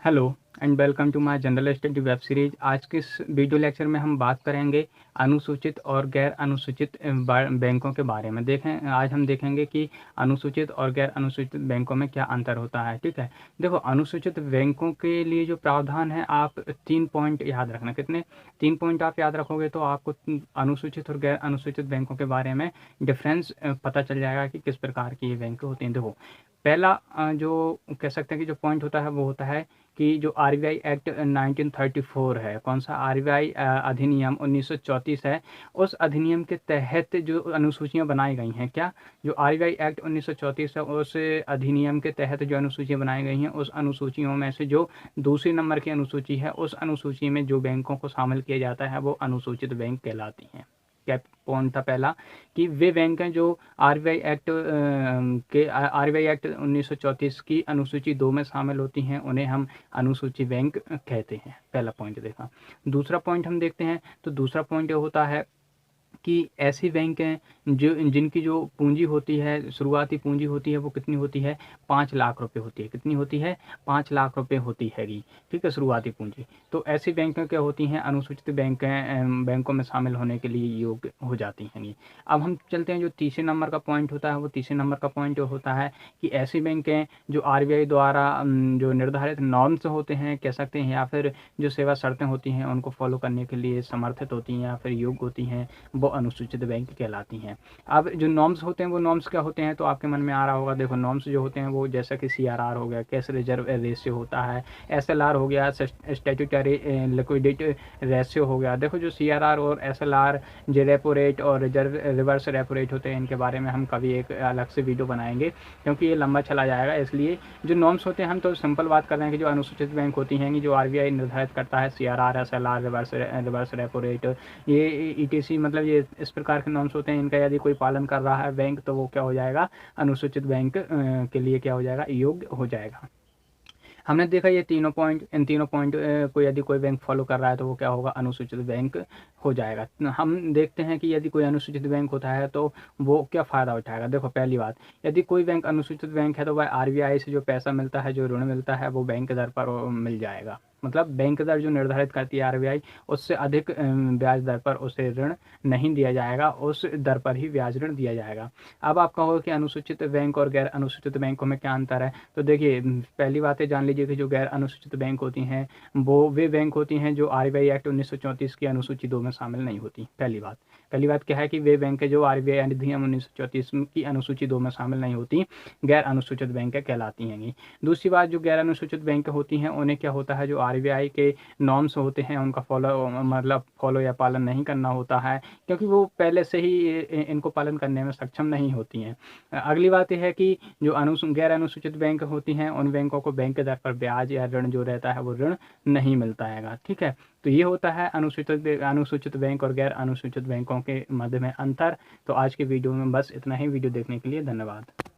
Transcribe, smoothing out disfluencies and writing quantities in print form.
Hello and welcome to my general study web series. आज के इस वीडियो लेक्चर में हम बात करेंगे अनुसूचित और गैर अनुसूचित बैंकों के बारे में। आज हम देखेंगे कि अनुसूचित और गैर अनुसूचित बैंकों में क्या अंतर होता है। ठीक है, देखो अनुसूचित बैंकों के लिए जो प्रावधान है, आप 3 पॉइंट याद रखना। कितने? 3 पॉइंट आप याद रखोगे तो आपको अनुसूचित और गैर अनुसूचित बैंकों के बारे में डिफरेंस पता चल जाएगा कि किस प्रकार की ये बैंक होती हैं। देखो, पहला जो कह सकते हैं कि जो पॉइंट होता है वो होता है कि जो आरबीआई एक्ट 1934 है, कौन सा? आरबीआई अधिनियम 1934 है। उस अधिनियम के तहत जो अनुसूचियां बनाई गई हैं, क्या? जो आरबीआई एक्ट 1934 है, उस अधिनियम के तहत जो अनुसूचियां बनाई गई हैं, उस अनुसूचियों में से जो दूसरी नंबर की अनुसूची है, उस अनुसूची में जो बैंकों को शामिल किया जाता है वो अनुसूचित बैंक कहलाती हैं। क्या पॉइंट था पहला? कि वे बैंक हैं जो आरबीआई एक्ट 1934 की अनुसूची 2 में शामिल होती हैं, उन्हें हम अनुसूची बैंक कहते हैं। पहला पॉइंट देखा। दूसरा पॉइंट हम देखते हैं, तो दूसरा पॉइंट ये होता है कि ऐसी बैंक हैं जो जिनकी जो पूंजी होती है, शुरुआती पूंजी होती है, वो कितनी होती है? 5 लाख रुपए होती है। कितनी होती है? 5 लाख रुपए होती हैगी। ठीक है, शुरुआती पूंजी। तो ऐसी बैंकें क्या होती हैं? अनुसूचित बैंकों में शामिल होने के लिए योग्य हो जाती हैं। अब हम चलते हैं, जो तीसरे नंबर का पॉइंट होता है, वो तीसरे नंबर का पॉइंट होता है कि ऐसी बैंकें जो आरबीआई द्वारा जो निर्धारित नॉर्म्स होते हैं, कह सकते हैं, या फिर जो सेवा शर्तें होती हैं उनको फॉलो करने के लिए समर्थित होती हैं या फिर योग्य होती हैं, वो अनुसूचित बैंक कहलाती हैं। अब जो नॉर्म्स होते हैं, वो नॉर्म्स क्या होते हैं? तो आपके मन में आ रहा होगा। देखो, नॉर्म्स जो होते हैं वो जैसा कि सीआरआर हो गया, कैश रिजर्व रेशियो होता है, एसएलआर हो गया, स्टैट्यूटरी लिक्विडिटी रेशियो हो गया। देखो, जो सीआरआर और एसएलआर, जो रेपो रेट और रिवर्स रेपो रेट होते हैं, इनके बारे में हम कभी एक अलग से वीडियो बनाएंगे, क्योंकि ये लंबा चला जाएगा। इसलिए जो नॉर्म्स होते हैं, हम तो सिंपल बात कर रहे हैं कि जो अनुसूचित बैंक होती हैं, जो आरबीआई निर्धारित करता है, CRR, SLR, reverse repo rate, ये ईटीसी, मतलब ये इस प्रकार के नॉर्म्स होते हैं। इनका यदि कोई पालन कर रहा है बैंक, तो वो क्या हो जाएगा? अनुसूचित बैंक के लिए क्या हो जाएगा? योग्य हो जाएगा। हमने देखा ये तीनों पॉइंट, इन तीनों पॉइंट को यदि कोई बैंक फॉलो कर रहा है तो वो क्या होगा? अनुसूचित बैंक हो जाएगा। हम देखते हैं कि यदि कोई अनुसूचित बैंक होता है तो वो क्या फ़ायदा उठाएगा। देखो, पहली बात, यदि कोई बैंक अनुसूचित बैंक है तो वह आरबीआई से जो पैसा मिलता है, जो ऋण मिलता है, वो बैंक दर पर मिल जाएगा। मतलब बैंक दर जो निर्धारित करती है आरबीआई, उससे अधिक ब्याज दर पर उसे ऋण नहीं दिया जाएगा, उस दर पर ही ब्याज ऋण दिया जाएगा। अब आप कहोगे कि अनुसूचित बैंक और गैर अनुसूचित बैंकों में क्या अंतर है? तो देखिए, पहली बात है, जान लीजिए कि जो गैर अनुसूचित बैंक होती हैं, वो वे बैंक होती हैं जो आरबीआई एक्ट 1934 की अनुसूची 2 में शामिल नहीं होती। पहली बात क्या है कि वे बैंक जो आरबीआई अधिनियम 1934 की अनुसूची 2 में शामिल नहीं होती, गैर अनुसूचित बैंक कहलाती हैं। दूसरी बात, जो गैर अनुसूचित बैंक होती हैं, उन्हें क्या होता है? जो आरबीआई के नॉर्म्स होते हैं उनका फॉलो या पालन नहीं करना होता है, क्योंकि वो पहले से ही इनको पालन करने में सक्षम नहीं होती हैं। अगली बात यह है कि जो गैर अनुसूचित बैंक होती हैं, उन बैंकों को बैंक दर पर ब्याज या ऋण जो रहता है वो ऋण नहीं मिलता हैगा। ठीक है, तो ये होता है अनुसूचित बैंक और गैर अनुसूचित बैंकों के मध्य में अंतर। तो आज के वीडियो में बस इतना ही। वीडियो देखने के लिए धन्यवाद।